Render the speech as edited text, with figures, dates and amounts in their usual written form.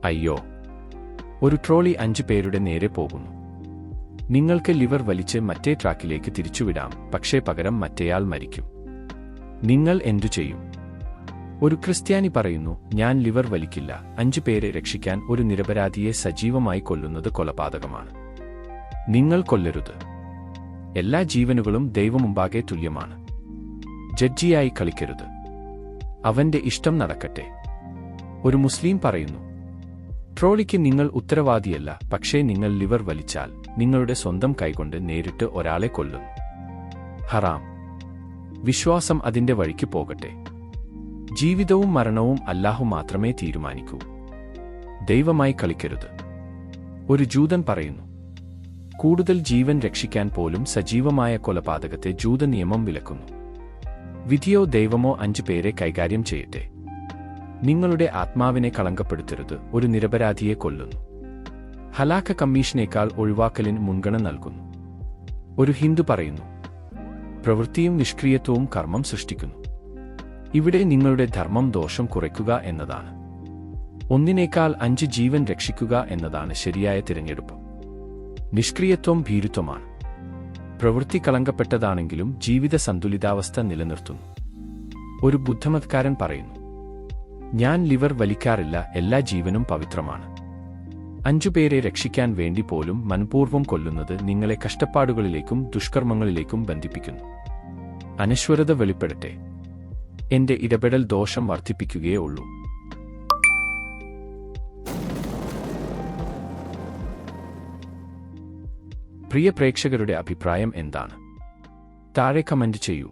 അയ്യോ, ഒരു ട്രോളി 5 പേരുടെ നേരെ പോകുന്നു. നിങ്ങൾക്ക് ലിവർ വലിച്ച് മറ്റേ ട്രാക്കിലേക്ക് തിരിച്ചുവിടാം, പക്ഷേ പകരം മറ്റേയാൾ മരിക്കും. നിങ്ങൾ എന്തു ചെയ്യും? ഒരു ക്രിസ്ത്യാനി പറയുന്നു, ഞാൻ ലിവർ വലിക്കില്ല. 5 പേരെ രക്ഷിക്കാൻ ഒരു നിരപരാധിയെ സജീവമായി കൊല്ലുന്നത് കൊലപാതകമാണ്. നിങ്ങൾ കൊല്ലരുത്. എല്ലാ ജീവനുകളും ദൈവമുമ്പാകെ തുല്യമാണ്. ജഡ്ജിയായി കളിക്കരുത്. അവന്റെ ഇഷ്ടം നടക്കട്ടെ. ഒരു മുസ്ലിം പറയുന്നു, ട്രോളിക്ക് നിങ്ങൾ ഉത്തരവാദിയല്ല, പക്ഷേ നിങ്ങൾ ലിവർ വലിച്ചാൽ നിങ്ങളുടെ സ്വന്തം കൈകൊണ്ട് നേരിട്ട് ഒരാളെ കൊല്ലുന്നു. ഹറാം. വിശ്വാസം അതിന്റെ വഴിക്ക് പോകട്ടെ. ജീവിതവും മരണവും അല്ലാഹു മാത്രമേ തീരുമാനിക്കൂ. ദൈവമായി കളിക്കരുത്. ഒരു ജൂതൻ പറയുന്നു, കൂടുതൽ ജീവൻ രക്ഷിക്കാൻ പോലും സജീവമായ കൊലപാതകത്തെ ജൂത നിയമം വിലക്കുന്നു. വിധിയോ ദൈവമോ 5 പേരെ കൈകാര്യം ചെയ്യട്ടെ. നിങ്ങളുടെ ആത്മാവിനെ കളങ്കപ്പെടുത്തരുത്. ഒരു നിരപരാധിയെ കൊല്ലുന്നു. ഹലാക്ക് കമ്മീഷനേക്കാൾ ഒഴിവാക്കലിന് മുൻഗണന നൽകുന്നു. ഒരു ഹിന്ദു പറയുന്നു, പ്രവൃത്തിയും നിഷ്ക്രിയത്വവും കർമ്മം സൃഷ്ടിക്കുന്നു. ഇവിടെ നിങ്ങളുടെ ധർമ്മം ദോഷം കുറയ്ക്കുക എന്നതാണ്. ഒന്നിനേക്കാൾ 5 ജീവൻ രക്ഷിക്കുക എന്നതാണ് ശരിയായ തിരഞ്ഞെടുപ്പ്. നിഷ്ക്രിയത്വം ഭീരുത്വമാണ്. പ്രവൃത്തി കളങ്കപ്പെട്ടതാണെങ്കിലും ജീവിത സന്തുലിതാവസ്ഥ നിലനിർത്തുന്നു. ഒരു ബുദ്ധമതക്കാരൻ പറയുന്നു, ഞാൻ ലിവർ വലിക്കാറില്ല. എല്ലാ ജീവനും പവിത്രമാണ്. 5 പേരെ രക്ഷിക്കാൻ വേണ്ടി പോലും മനഃപൂർവ്വം കൊല്ലുന്നത് നിങ്ങളെ കഷ്ടപ്പാടുകളിലേക്കും ദുഷ്കർമ്മങ്ങളിലേക്കും ബന്ധിപ്പിക്കുന്നു. അനശ്വരത വെളിപ്പെടട്ടെ. എന്റെ ഇടപെടൽ ദോഷം വർദ്ധിപ്പിക്കുകയേ ഉള്ളൂ. പ്രിയ പ്രേക്ഷകരുടെ അഭിപ്രായം എന്താണ്? താഴെ കമന്റ് ചെയ്യൂ.